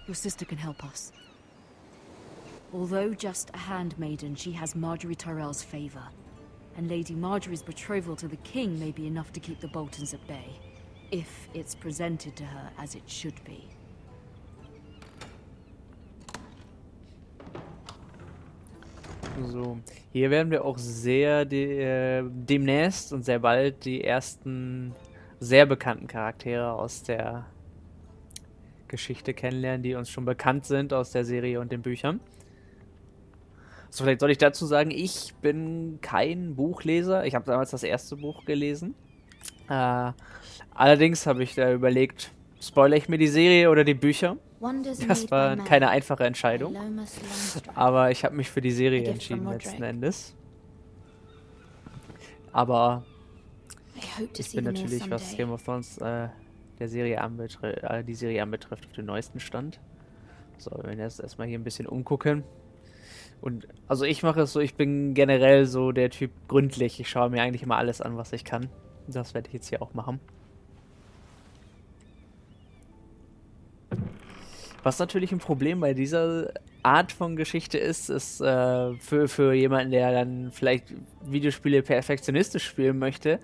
Your sister can help us. Although just a handmaiden, she has Marjorie Tyrell's favor. And Lady Marjorie's betrothal to the king may be enough to keep the Boltons at bay. If it's presented to her as it should be. So, hier werden wir auch sehr demnächst und sehr bald die ersten sehr bekannten Charaktere aus der Geschichte kennenlernen, die uns schon bekannt sind aus der Serie und den Büchern. So, vielleicht soll ich dazu sagen, ich bin kein Buchleser. Ich habe damals das erste Buch gelesen. Allerdings habe ich da überlegt, spoilere ich mir die Serie oder die Bücher? Das war keine einfache Entscheidung. Aber ich habe mich für die Serie entschieden letzten Endes. Aber ich bin natürlich, was Game of Thrones die Serie anbetrifft, auf dem neuesten Stand. So, wir werden jetzt erstmal hier ein bisschen umgucken. Und also ich mache es so, ich bin generell so der Typ gründlich. Ich schaue mir eigentlich immer alles an, was ich kann. Das werde ich jetzt hier auch machen. Was natürlich ein Problem bei dieser Art von Geschichte ist für jemanden, der dann vielleicht Videospiele perfektionistisch spielen möchte,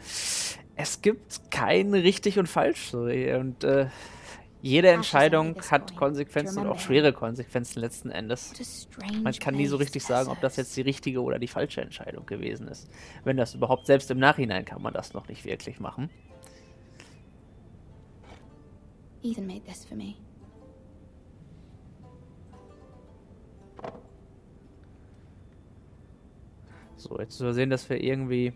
es gibt kein richtig und falsch. So. Und jede Entscheidung hat Konsequenzen und auch schwere Konsequenzen letzten Endes. Man kann nie so richtig sagen, ob das jetzt die richtige oder die falsche Entscheidung gewesen ist. Wenn das überhaupt, selbst im Nachhinein kann man das noch nicht wirklich machen. Ethan made this for me. So, jetzt zu sehen, dass wir irgendwie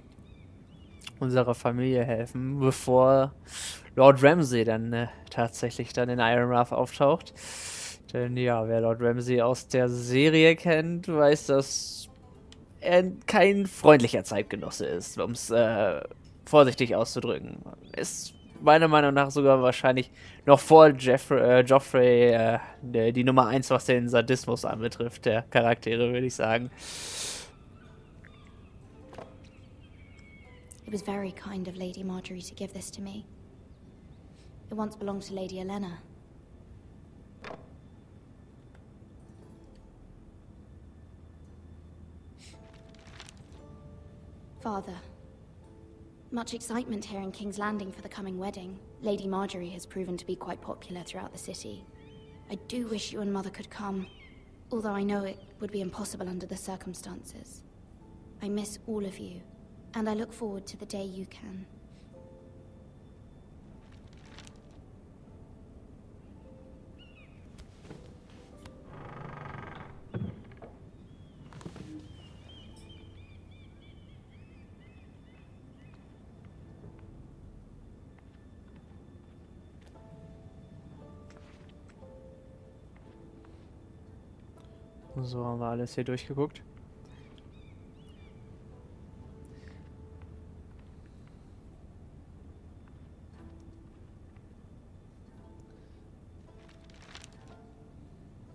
unserer Familie helfen, bevor Lord Ramsay dann tatsächlich dann in Ironrath auftaucht. Denn ja, wer Lord Ramsay aus der Serie kennt, weiß, dass er kein freundlicher Zeitgenosse ist, um es vorsichtig auszudrücken. Ist meiner Meinung nach sogar wahrscheinlich noch vor Joffrey die Nummer 1, was den Sadismus anbetrifft, der Charaktere, würde ich sagen. It was very kind of Lady Marjorie to give this to me. It once belonged to Lady Olenna. Father, much excitement here in King's Landing for the coming wedding. Lady Marjorie has proven to be quite popular throughout the city. I do wish you and Mother could come, although I know it would be impossible under the circumstances. I miss all of you. And I look forward to the day you can. So, haben wir alles hier durchgeguckt.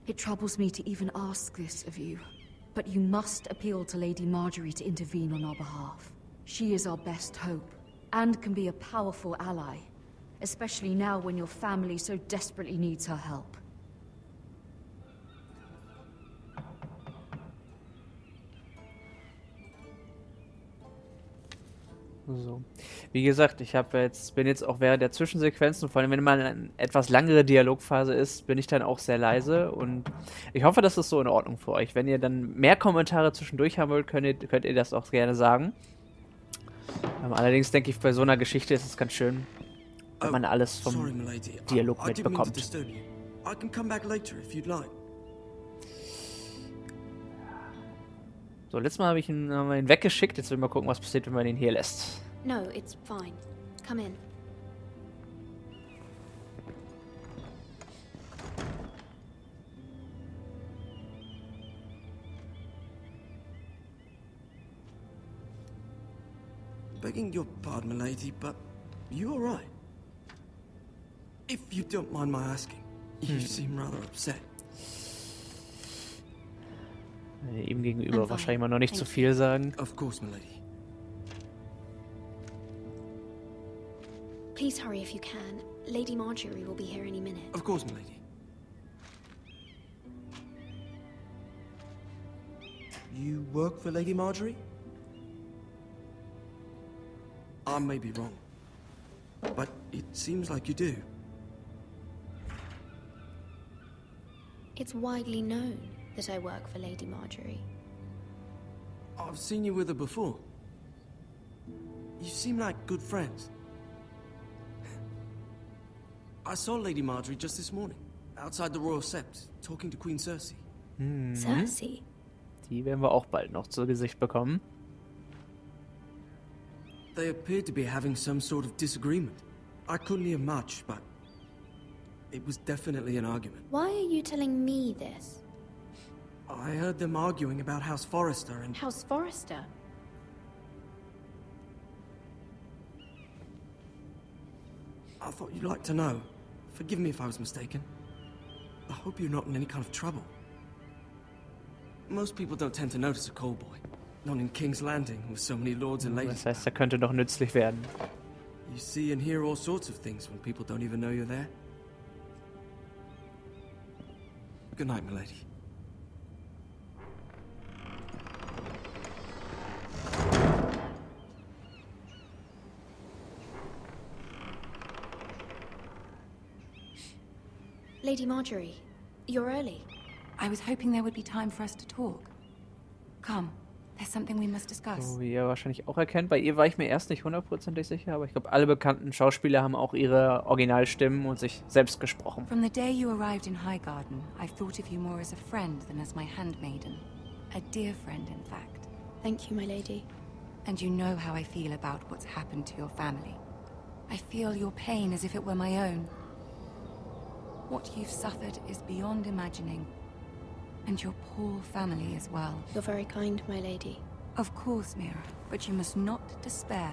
It troubles me to even ask this of you, but you must appeal to Lady Marjorie to intervene on our behalf. She is our best hope, and can be a powerful ally, especially now when your family so desperately needs her help. So. Wie gesagt, bin jetzt auch während der Zwischensequenzen, vor allem wenn mal eine etwas langere Dialogphase ist, bin ich dann auch sehr leise und ich hoffe, das ist so in Ordnung für euch. Wenn ihr dann mehr Kommentare zwischendurch haben wollt, könnt ihr das auch gerne sagen. Allerdings denke ich, bei so einer Geschichte ist es ganz schön, wenn man alles vom Dialog mitbekommt. So, letztes Mal haben wir ihn weggeschickt. Jetzt will wir mal gucken, was passiert, wenn man ihn hier lässt. No, it's fine. Come in. Begging your pardon, milady, but you all right? If you don't mind my asking, you seem rather upset. Ihm gegenüber wahrscheinlich mal noch nicht zu viel sagen. Of course, milady. Please hurry if you can. Lady Marjorie will be here any minute. Of course, milady. You work for Lady Marjorie? I may be wrong, but it seems like you do. It's widely known that I work for Lady Marjorie. I've seen you with her before. You seem like good friends. I saw Lady Marjorie just this morning, outside the Royal Sept, talking to Queen Cersei. Cersei? Die werden wir auch bald noch zu Gesicht bekommen. They appeared to be having some sort of disagreement. I couldn't hear much, but it was definitely an argument. Why are you telling me this? I heard them arguing about House Forrester and... House Forrester? I thought you'd like to know. Forgive me if I was mistaken. I hope you're not in any kind of trouble. Most people don't tend to notice a call boy. Not in King's Landing, with so many lords and ladies. Das heißt, er könnte doch nützlich werden. You see and hear all sorts of things when people don't even know you're there. Good night, milady. Lady Marjorie, you're early. I was hoping there would be time for us to talk. Come, there's something we must discuss. So wie ihr wahrscheinlich auch erkennt, bei ihr war ich mir erst nicht hundertprozentig sicher, aber ich glaube, alle bekannten Schauspieler haben auch ihre Originalstimmen und sich selbst gesprochen. From the day you arrived in Highgarden, I've thought of you more as a friend than as my handmaiden. A dear friend, in fact. Thank you, my lady. And you know how I feel about what's happened to your family. I feel your pain as if it were my own. What you've suffered is beyond imagining. And your poor family as well. You're very kind, my lady. Of course, Mira, but you must not despair.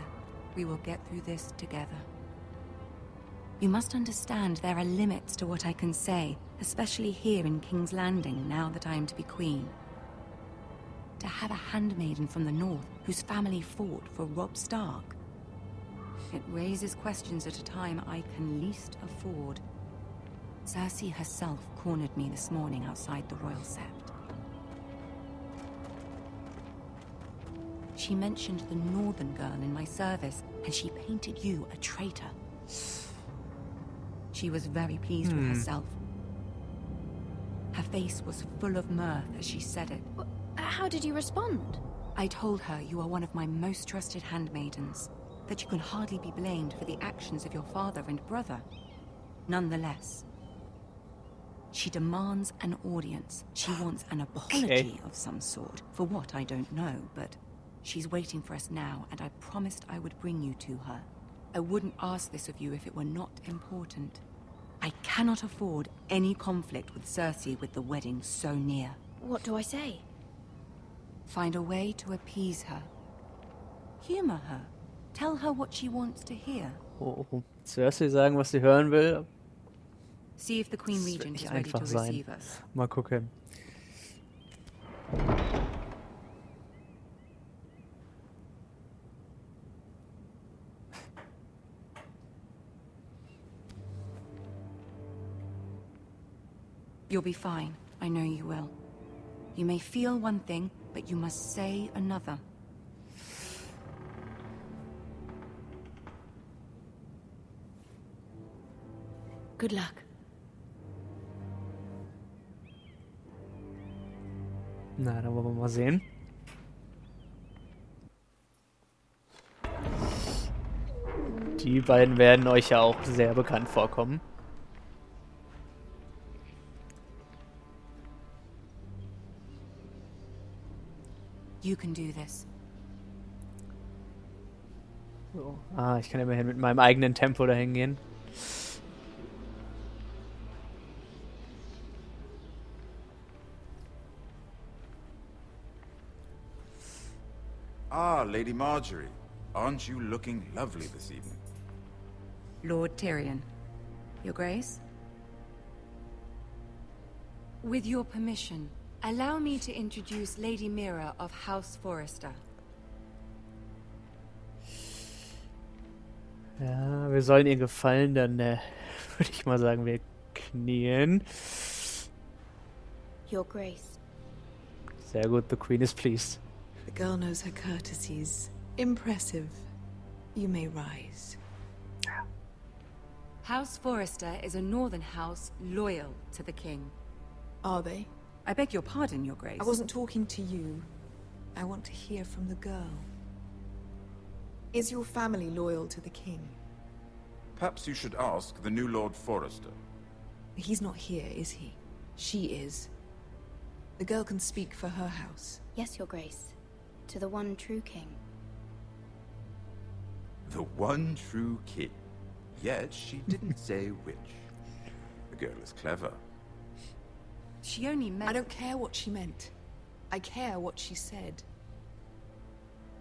We will get through this together. You must understand there are limits to what I can say, especially here in King's Landing, now that I am to be queen. To have a handmaiden from the north whose family fought for Robb Stark. It raises questions at a time I can least afford. Cersei herself cornered me this morning outside the Royal Sept. She mentioned the northern girl in my service, and she painted you a traitor. She was very pleased with herself. Her face was full of mirth as she said it. How did you respond? I told her you are one of my most trusted handmaidens, that you can hardly be blamed for the actions of your father and brother. Nonetheless, she demands an audience. She wants an apology of some sort. For what, I don't know, but she's waiting for us now, and I promised I would bring you to her. I wouldn't ask this of you if it were not important. I cannot afford any conflict with Cersei with the wedding so near. What do I say? Find a way to appease her. Humor her. Tell her what she wants to hear. Oh, Cersei sagen, was sie hören will. See if the Queen Das wird Regent is nicht ready to einfach sein. receive us. Mal gucken. You'll be fine. I know you will. You may feel one thing, but you must say another. Good luck. Na, dann wollen wir mal sehen. Die beiden werden euch ja auch sehr bekannt vorkommen. You can do this. So. Ah, ich kann immerhin mit meinem eigenen Tempo dahin gehen. Ah, Lady Marjorie. Aren't you looking lovely this evening? Lord Tyrion. Your Grace? With your permission, allow me to introduce Lady Mira of House Forrester. Ja, wir sollen ihr gefallen, dann würde ich mal sagen, wir knien. Your Grace. Sehr gut, the Queen is pleased. The girl knows her courtesies. Impressive. You may rise. House Forrester is a northern house loyal to the king. Are they? I beg your pardon, Your Grace. I wasn't talking to you. I want to hear from the girl. Is your family loyal to the king? Perhaps you should ask the new Lord Forrester. He's not here, is he? She is. The girl can speak for her house. Yes, Your Grace. To the one true king. The one true king. Yet she didn't say which. The girl is clever. She only meant... I don't care what she meant. I care what she said.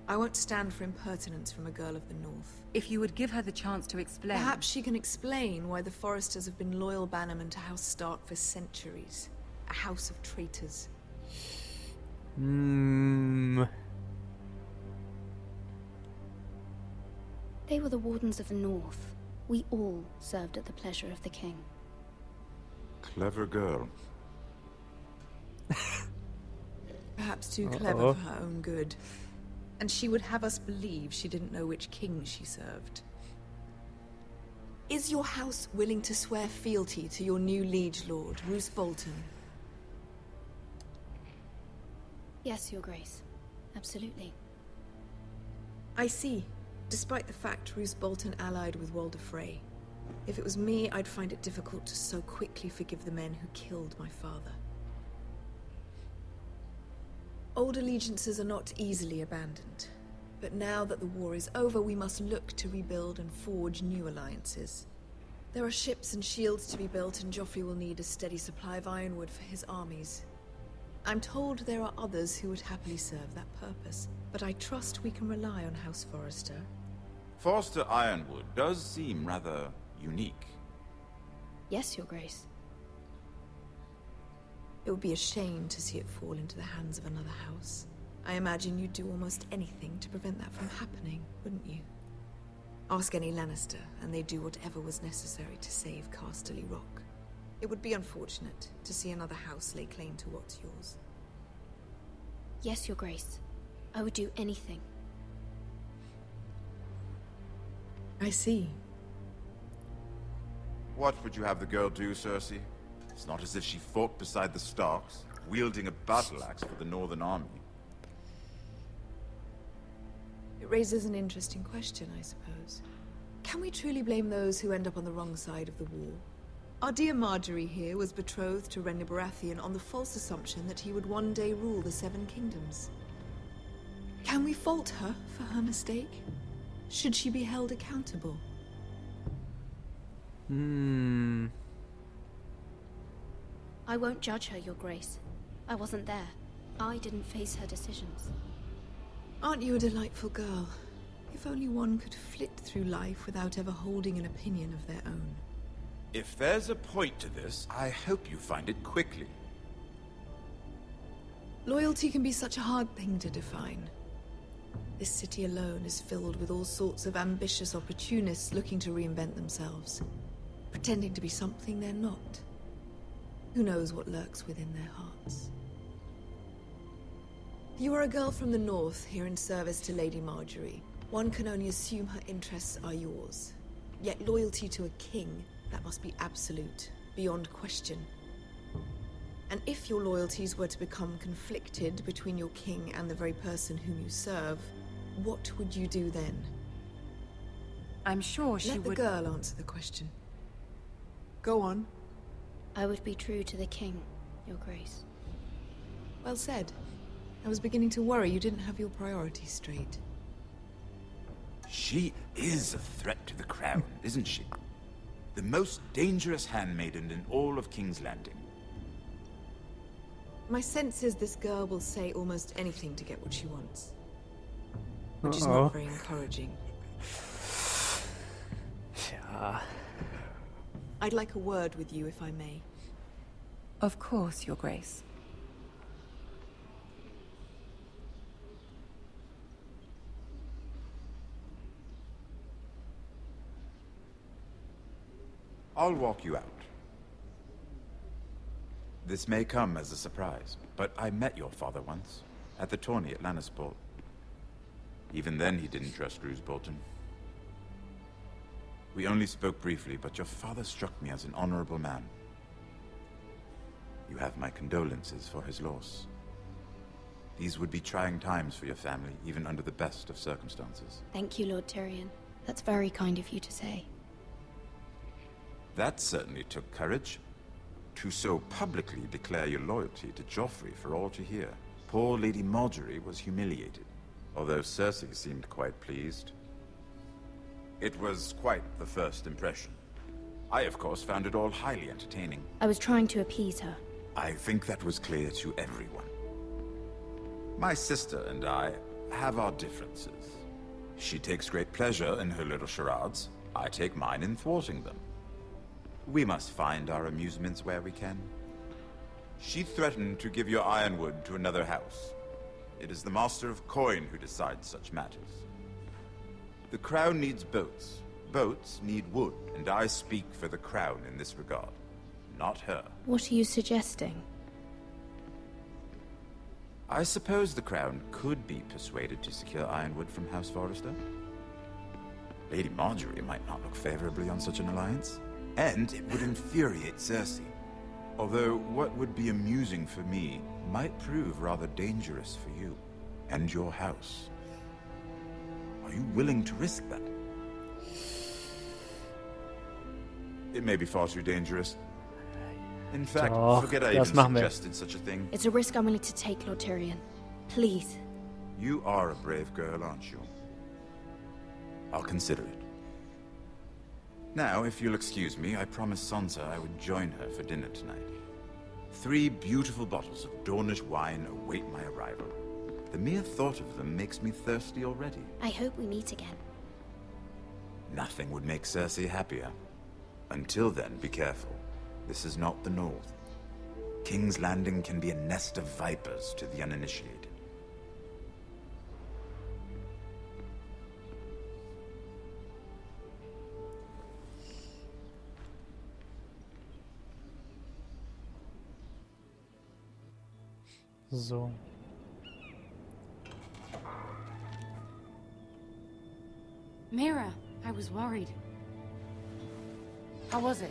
I won't stand for impertinence from a girl of the North. If you would give her the chance to explain... Perhaps she can explain why the Forresters have been loyal bannermen to House Stark for centuries. A house of traitors. They were the Wardens of the North. We all served at the pleasure of the king. Clever girl. Perhaps too clever for her own good. And she would have us believe she didn't know which king she served. Is your house willing to swear fealty to your new liege lord, Roose Bolton? Yes, Your Grace. Absolutely. I see. Despite the fact Roose Bolton allied with Walder Frey. If it was me, I'd find it difficult to so quickly forgive the men who killed my father. Old allegiances are not easily abandoned. But now that the war is over, we must look to rebuild and forge new alliances. There are ships and shields to be built, and Joffrey will need a steady supply of ironwood for his armies. I'm told there are others who would happily serve that purpose, but I trust we can rely on House Forrester. Forster Ironwood does seem rather unique. Yes, Your Grace. It would be a shame to see it fall into the hands of another house. I imagine you'd do almost anything to prevent that from happening, wouldn't you? Ask any Lannister, and they'd do whatever was necessary to save Casterly Rock. It would be unfortunate to see another house lay claim to what's yours. Yes, Your Grace. I would do anything. I see. What would you have the girl do, Cersei? It's not as if she fought beside the Starks, wielding a battle axe for the Northern Army. It raises an interesting question, I suppose. Can we truly blame those who end up on the wrong side of the war? Our dear Marjorie here was betrothed to Renly Baratheon on the false assumption that he would one day rule the Seven Kingdoms. Can we fault her for her mistake? Should she be held accountable? I won't judge her, Your Grace. I wasn't there. I didn't face her decisions. Aren't you a delightful girl? If only one could flit through life without ever holding an opinion of their own. If there's a point to this, I hope you find it quickly. Loyalty can be such a hard thing to define. This city alone is filled with all sorts of ambitious opportunists looking to reinvent themselves, pretending to be something they're not. Who knows what lurks within their hearts? You are a girl from the north, here in service to Lady Marjorie. One can only assume her interests are yours. Yet loyalty to a king, that must be absolute, beyond question. And if your loyalties were to become conflicted between your king and the very person whom you serve, what would you do then? I'm sure she Let the would... girl answer the question. Go on. I would be true to the king, Your Grace. Well said. I was beginning to worry you didn't have your priorities straight. She is a threat to the crown, isn't she? The most dangerous handmaiden in all of King's Landing. My sense is this girl will say almost anything to get what she wants. Which is not very encouraging. Yeah. I'd like a word with you, if I may. Of course, Your Grace. I'll walk you out. This may come as a surprise, but I met your father once, at the tourney at Lannisport. Even then he didn't trust Roose Bolton. We only spoke briefly, but your father struck me as an honorable man. You have my condolences for his loss. These would be trying times for your family, even under the best of circumstances. Thank you, Lord Tyrion. That's very kind of you to say. That certainly took courage. To so publicly declare your loyalty to Joffrey for all to hear. Poor Lady Margaery was humiliated, although Cersei seemed quite pleased. It was quite the first impression. I, of course, found it all highly entertaining. I was trying to appease her. I think that was clear to everyone. My sister and I have our differences. She takes great pleasure in her little charades. I take mine in thwarting them. We must find our amusements where we can. She threatened to give your ironwood to another house. It is the Master of Coin who decides such matters. The Crown needs boats. Boats need wood, and I speak for the Crown in this regard, not her. What are you suggesting? I suppose the Crown could be persuaded to secure ironwood from House Forrester. Lady Margaery might not look favorably on such an alliance, and it would infuriate Cersei. Although what would be amusing for me might prove rather dangerous for you and your house. Are you willing to risk that? It may be far too dangerous. In fact, forget I even suggested such a thing. It's a risk I'm willing to take, Lord Tyrion. Please. You are a brave girl, aren't you? I'll consider it. Now, if you'll excuse me, I promised Sansa I would join her for dinner tonight. 3 beautiful bottles of Dornish wine await my arrival. The mere thought of them makes me thirsty already. I hope we meet again. Nothing would make Cersei happier. Until then, be careful. This is not the North. King's Landing can be a nest of vipers to the uninitiated. So. Mira, I was worried. How was it?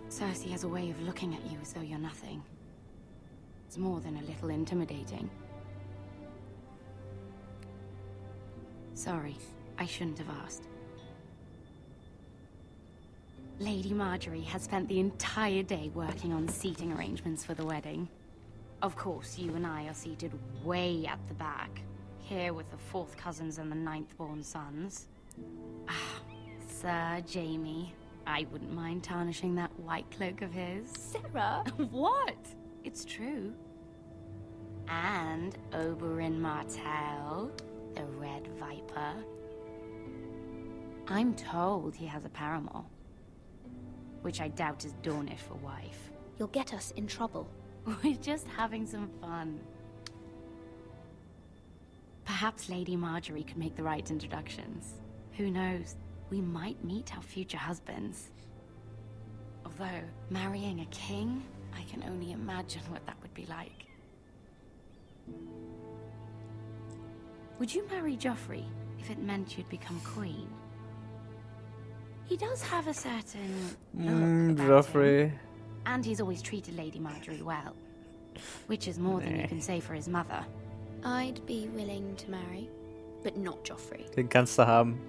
Cersei has a way of looking at you as though you're nothing. It's more than a little intimidating. Sorry, I shouldn't have asked. Lady Margaery has spent the entire day working on seating arrangements for the wedding. Of course, you and I are seated way at the back, here with the 4th cousins and the 9th-born sons. Ah, Sir Jaime. I wouldn't mind tarnishing that white cloak of his. Sarah! What? It's true. And Oberyn Martell, the Red Viper. I'm told he has a paramour, which I doubt is Dornish for wife. You'll get us in trouble. We're just having some fun. Perhaps Lady Margaery could make the right introductions. Who knows? We might meet our future husbands. Although, marrying a king, I can only imagine what that would be like. Would you marry Joffrey if it meant you'd become queen? He does have a certain look about Joffrey. him, and he's always treated Lady Margaery well, which is more than you can say for his mother. I'd be willing to marry, but not Joffrey. Den kannst du haben.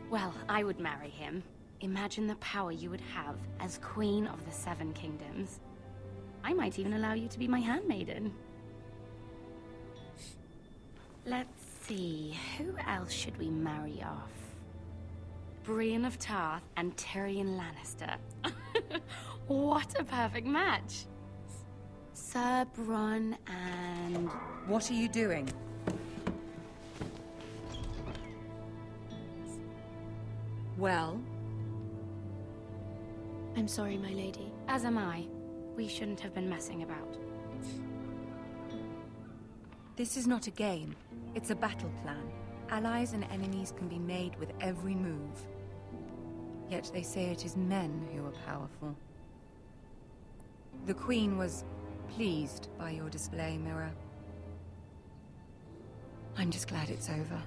Well, I would marry him. Imagine the power you would have as Queen of the 7 Kingdoms. I might even allow you to be my handmaiden. Let's see, who else should we marry off? Brienne of Tarth and Tyrion Lannister. What a perfect match. Sir Bronn and... What are you doing? Well? I'm sorry, my lady. As am I. We shouldn't have been messing about. This is not a game. It's a battle plan. Allies and enemies can be made with every move. Yet they say it is men who are powerful. The Queen was pleased by your display, Mirror. I'm just glad it's over.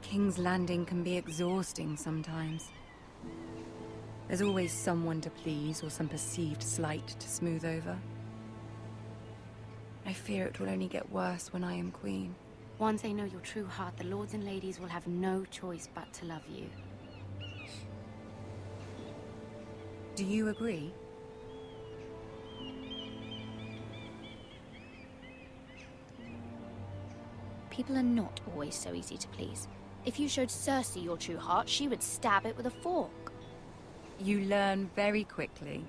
King's Landing can be exhausting sometimes. There's always someone to please or some perceived slight to smooth over. I fear it will only get worse when I am Queen. Once they know your true heart, the lords and ladies will have no choice but to love you. Do you agree? People are not always so easy to please. If you showed Cersei your true heart, she would stab it with a fork. You learn very quickly.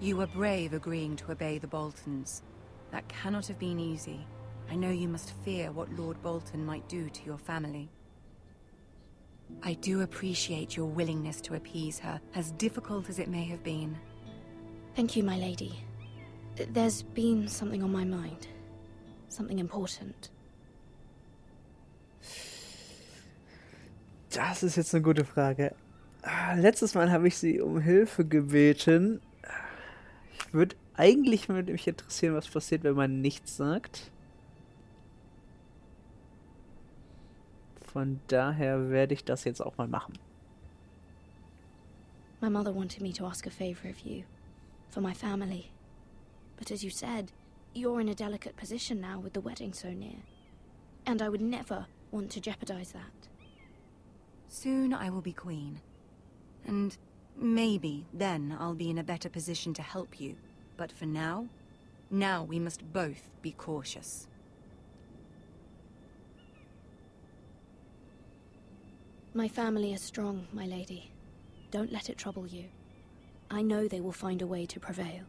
You were brave agreeing to obey the Boltons. That cannot have been easy. I know you must fear what Lord Bolton might do to your family. I do appreciate your willingness to appease her, as difficult as it may have been. Thank you, my lady. There's been something on my mind. Something important. Das ist jetzt eine gute Frage. Letztes Mal habe ich sie um Hilfe gebeten. Würde mich interessieren, was passiert, wenn man nichts sagt. Von daher werde ich das jetzt auch mal machen. My mother wanted me to ask a favor of you. For my family. But as you said, you're in a delicate position now with the wedding so near. And I would never want to jeopardize that. Soon I will be Queen. And maybe then I'll be in a better position to help you. But for now we must both be cautious. My family is strong, my lady. Don't let it trouble you. I know they will find a way to prevail.